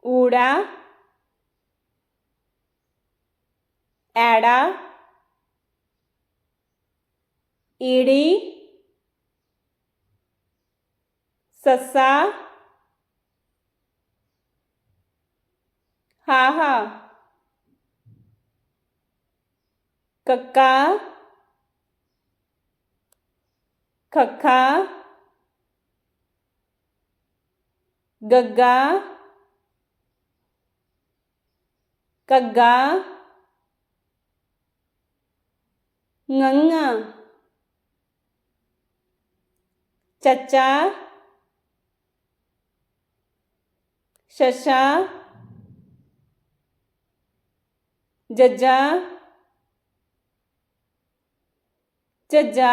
ఊడా ఏడా ఈడి సస్సా હાહા કક્કા ખખ્ખા ગગ્ગા કગ્ગા ngੰਗਾ ਚੱਚਾ ਸ਼ਸ਼ਾ ਜੱਜਾ ਝੱਝਾ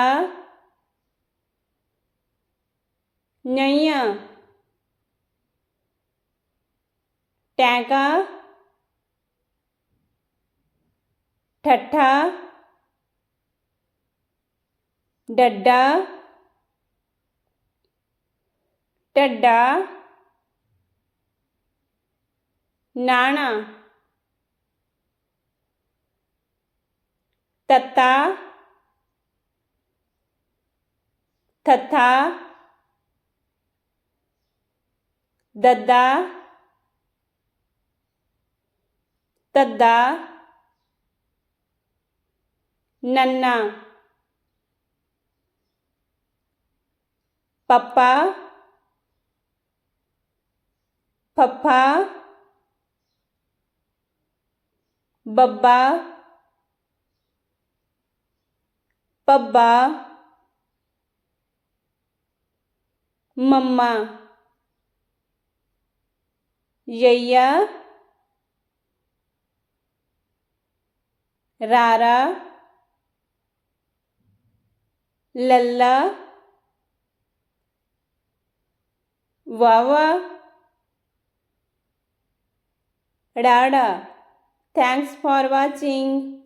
ਨਈਆਂ ਟੈਂਕਾ ਠੱਠਾ ਡੱਡਾ ਢੱਡਾ ਨਾਣਾ ਤੱਤਾ ਥੱਥਾ ਦੱਦਾ ਤੱਦਾ ਨੰਨਾ ਪੱਪਾ ਫੱਫਾ ਬੱਬਾ ਪੱਬਾ ਮੰਮਾ ਯਈਆ ਰਾਰਾ ਲੱਲਾ ਵਾਵਾ ડાડા. Thanks for watching.